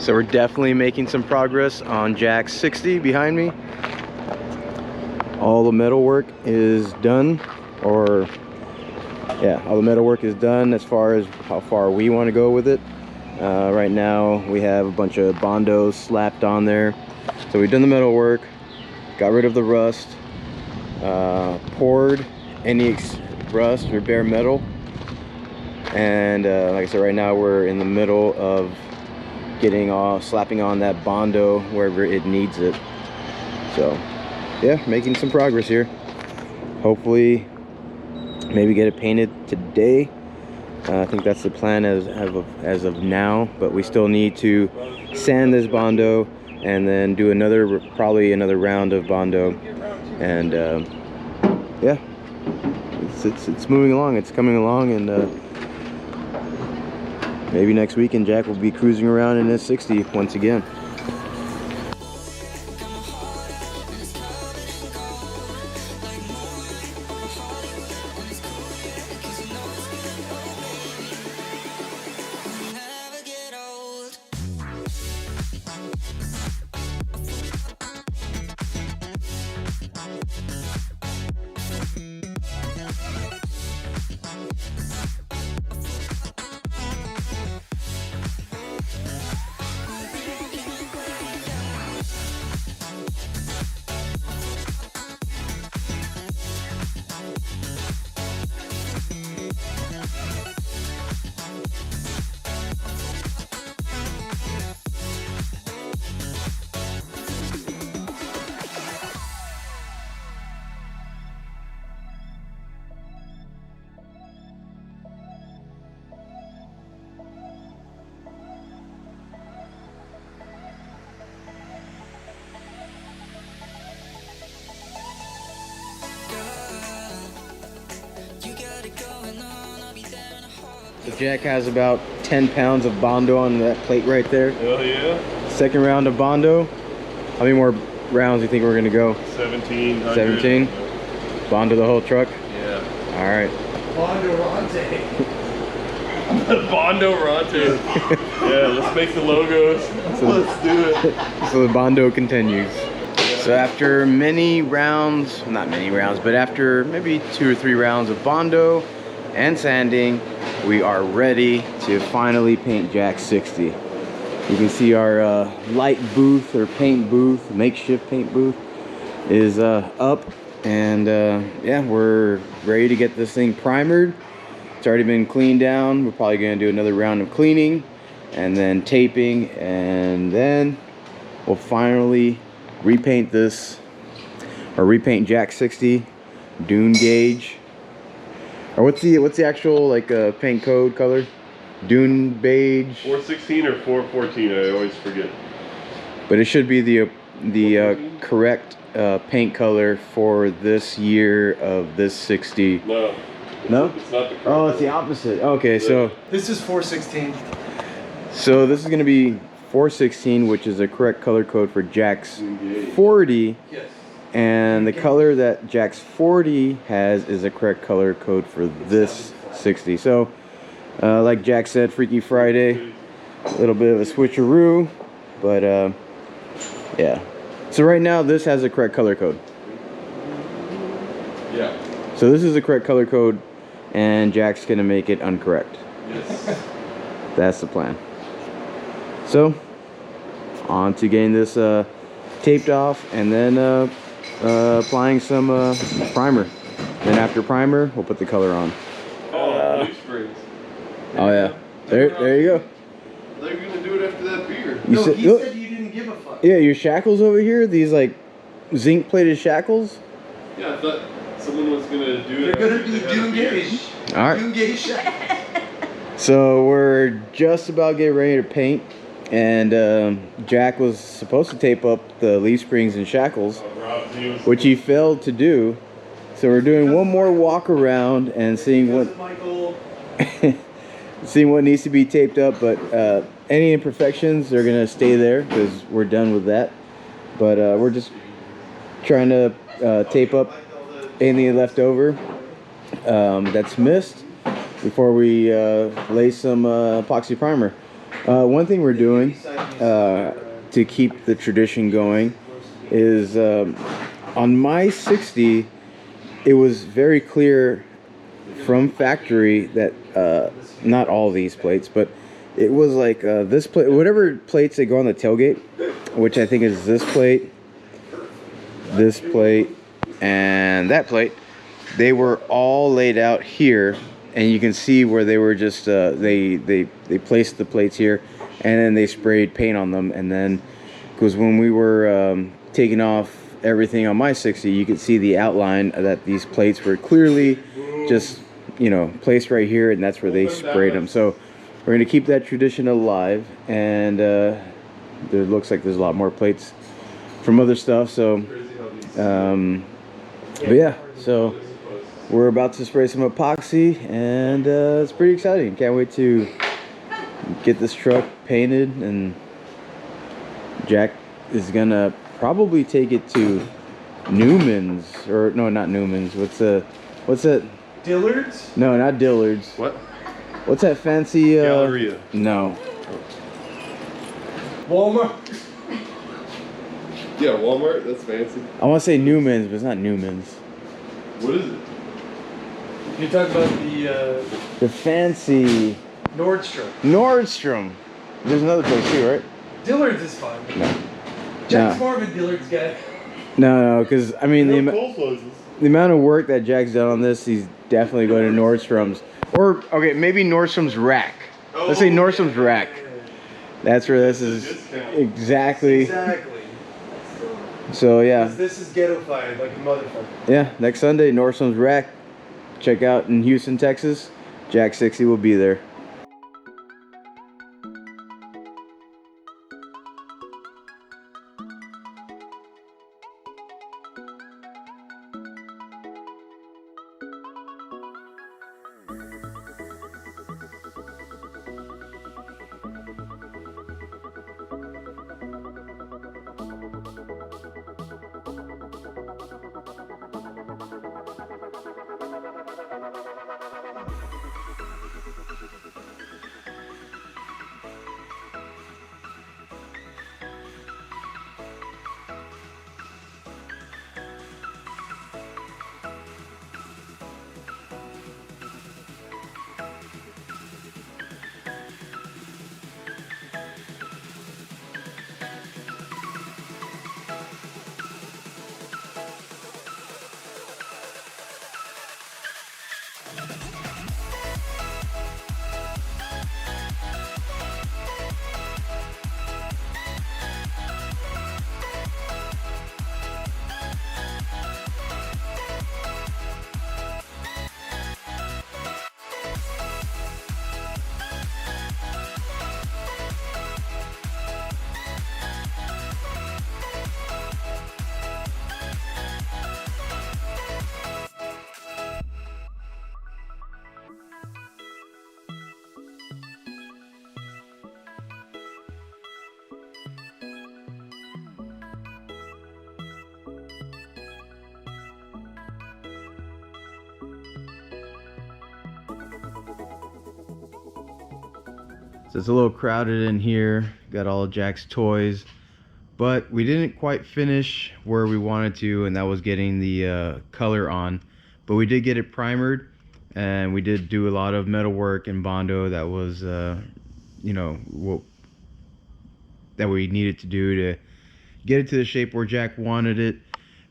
So we're definitely making some progress on Jack 60 behind me. All the metal work is done, or yeah, all the metal work is done as far as how far we want to go with it. Right now we have a bunch of bondos slapped on there. So we've done the metal work, got rid of the rust, poured any rust or bare metal, and like I said, right now we're in the middle of slapping on that bondo wherever it needs it. So yeah, making some progress here. Hopefully maybe get it painted today. I think that's the plan as of now, but we still need to sand this bondo and then do probably another round of bondo. And yeah, it's moving along, it's coming along, and maybe next weekend Jack will be cruising around in his 60 once again. So Jack has about 10 pounds of bondo on that plate right there. Hell yeah. Second round of bondo. How many more rounds do you think we're gonna go? 17. 17? Bondo the whole truck? Yeah. All right. Bondo Ronte. Bondo Ronte. Yeah, let's make the logos. Let's do it. So the bondo continues. So after many rounds, not many rounds, but after maybe 2 or 3 rounds of bondo and sanding, we are ready to finally paint Jack 60. You can see our light booth or paint booth, makeshift paint booth, is up, and yeah, we're ready to get this thing primered. It's already been cleaned down. We're probably going to do another round of cleaning and then taping, and then we'll finally repaint this, or repaint Jack 60 dune gauge. Or what's the actual like paint code color? Dune beige. 416 or 414? I always forget. But it should be the correct paint color for this year of this 60. No. No? It's not the correct. Oh, it's the opposite. Okay, so This is 416. so this is gonna be 416, which is the correct color code for Jack's 40. Yes. And the color that Jack's 40 has is the correct color code for this 60. So, like Jack said, Freaky Friday, a little bit of a switcheroo, but yeah. So right now, this has the correct color code. Yeah. So this is the correct color code, and Jack's gonna make it incorrect. Yes. That's the plan. So, on to getting this taped off, and then applying some primer. Then after primer, we'll put the color on. Leaf springs. Oh yeah, there you go. They're gonna do it after that beer. You No, said, he said you didn't give a fuck. yeah, your shackles over here, these like zinc plated shackles. Yeah, I thought someone was gonna do it. They're gonna after be they had a dune beer. gauge. All right. Dune gauge shackles. So we're just about getting ready to paint, and Jack was supposed to tape up the leaf springs and shackles, which he failed to do. So we're doing one more walk around and seeing what Michael. seeing what needs to be taped up, but any imperfections are gonna stay there because we're done with that. But we're just trying to tape up anything left over that's missed before we lay some epoxy primer. One thing we're doing to keep the tradition going is on my 60, it was very clear from factory that not all these plates, but it was like this plate, whatever plates that go on the tailgate, which I think is this plate, and that plate. They were all laid out here, and you can see where they were just they placed the plates here, and then they sprayed paint on them. And then because when we were taking off everything on my 60, you could see the outline that these plates were clearly just, you know, placed right here, and that's where they sprayed them. So we're going to keep that tradition alive, and there looks like there's a lot more plates from other stuff. So but yeah, so we're about to spray some epoxy, and it's pretty exciting. Can't wait to get this truck painted, and Jack is gonna probably take it to Newman's, or no, not Newman's. What's that? Dillard's? No, not Dillard's. What? What's that fancy? Galleria. No. Walmart? Yeah, Walmart. That's fancy. I want to say Newman's, but it's not Newman's. What is it? You're talking about The fancy Nordstrom. Nordstrom. There's another place too, right? Dillard's is fine. No. Jack's No. more of a Dillard's guy. No, because I mean You know, Kohl's closes. the amount of work that Jack's done on this, he's definitely going to Nordstrom's. Or, okay, maybe Nordstrom's Rack. Let's say Nordstrom's Rack. That's where this is. Discount. Exactly. Exactly. So, yeah. This is ghetto-fied like a motherfucker. Yeah, next Sunday, Nordstrom's Rack. Check out in Houston, Texas. Jack 60 will be there. So it's a little crowded in here. Got all of Jack's toys, but we didn't quite finish where we wanted to, and that was getting the color on. But we did get it primered, and we did do a lot of metal work and Bondo that was, you know, what that we needed to do to get it to the shape where Jack wanted it.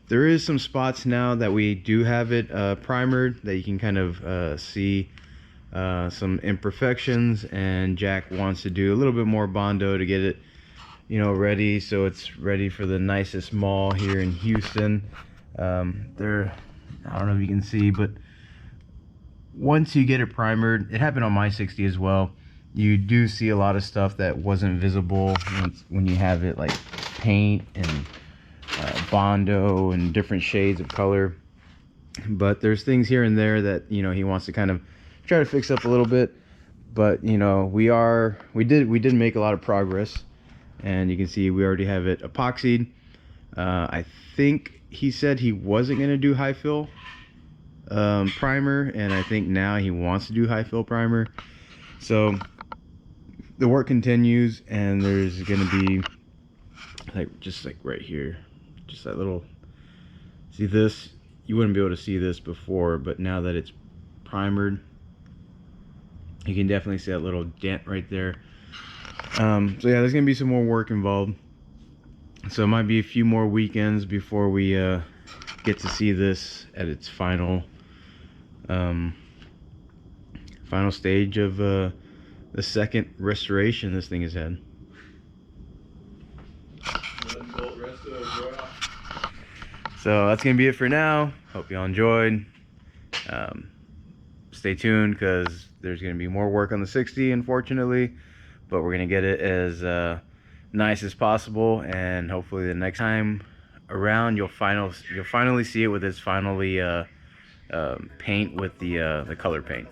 There is some spots now that we do have it primered that you can kind of see some imperfections, and Jack wants to do a little bit more Bondo to get it, you know, ready, so it's ready for the nicest mall here in Houston. There, I don't know if you can see, but once you get it primered, it happened on my 60 as well, you do see a lot of stuff that wasn't visible when you have it like paint and Bondo and different shades of color. But there's things here and there that, you know, he wants to kind of try to fix up a little bit. But, you know, we did make a lot of progress, and you can see we already have it epoxied. I think he said he wasn't going to do high fill primer, and I think now he wants to do high fill primer. So the work continues, and there's gonna be just like right here, just that little, see this, you wouldn't be able to see this before, but now that it's primered, you can definitely see that little dent right there. So yeah, there's gonna be some more work involved, so it might be a few more weekends before we get to see this at its final final stage of the second restoration this thing has had. So that's gonna be it for now. Hope y'all enjoyed. Stay tuned, because there's gonna be more work on the 60, unfortunately, but we're gonna get it as nice as possible, and hopefully the next time around you'll finally see it with its finally paint with the color paint.